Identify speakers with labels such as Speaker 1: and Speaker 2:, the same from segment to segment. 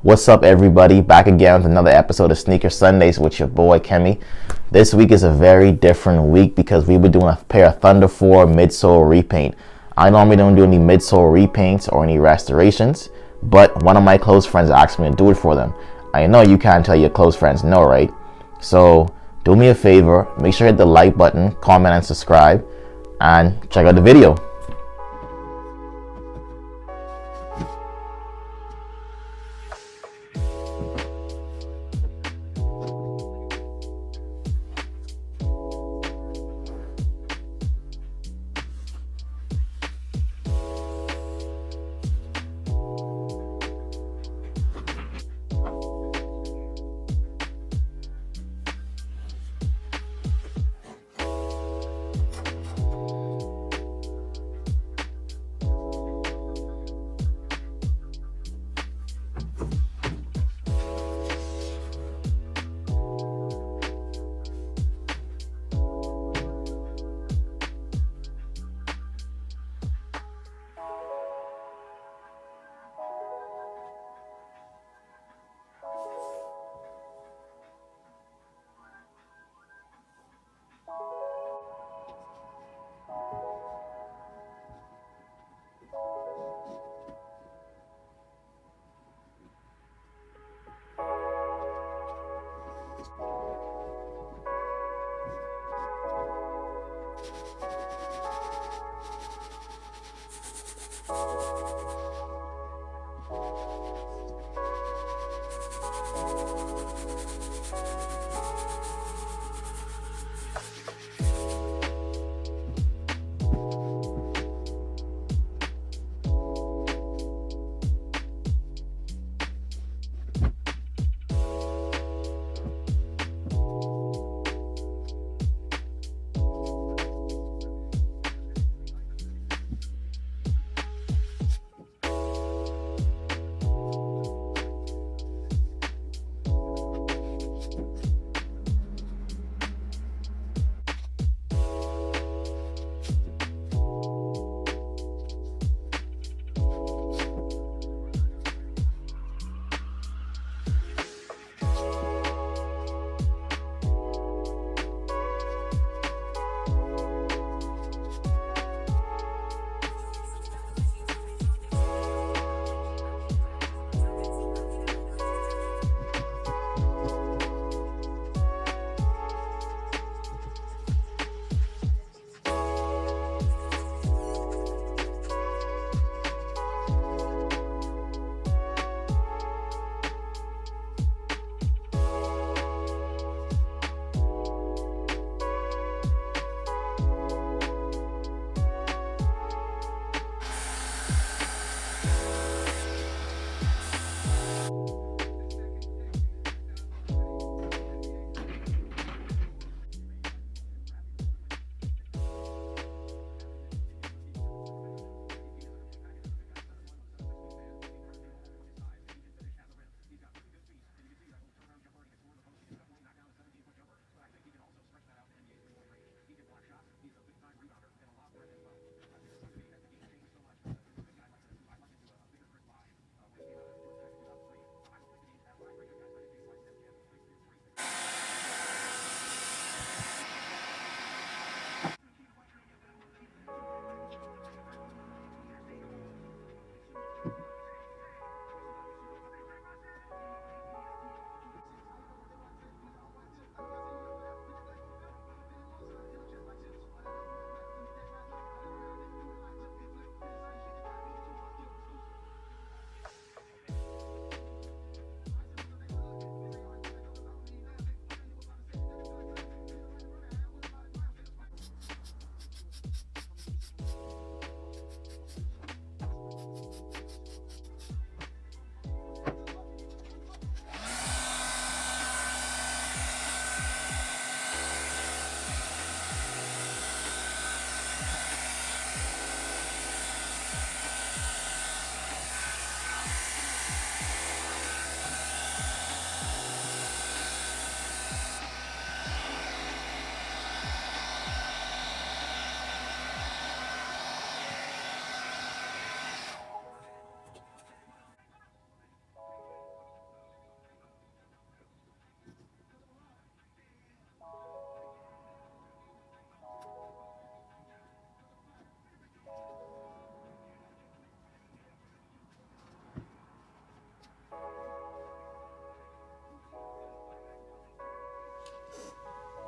Speaker 1: What's up, everybody? Back again with another episode of Sneaker Sundays with your boy Kemmy. This week is a very different week because we were doing a pair of Thunder 4 midsole repaint. I normally don't do any midsole repaints or any restorations, but one of my close friends asked me to do it for them. I know you can't tell your close friends no, right? So do me a favor, make sure you hit the like button, comment and subscribe, and check out the video.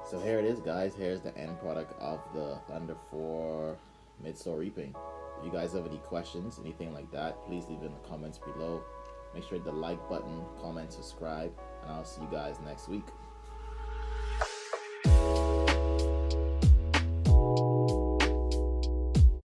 Speaker 1: So here it is, guys. Here's the end product of the Thunder 4 Midsole Repaint. If you guys have any questions, anything like that, please leave it in the comments below. Make sure to hit the like button, comment, subscribe, and I'll see you guys next week.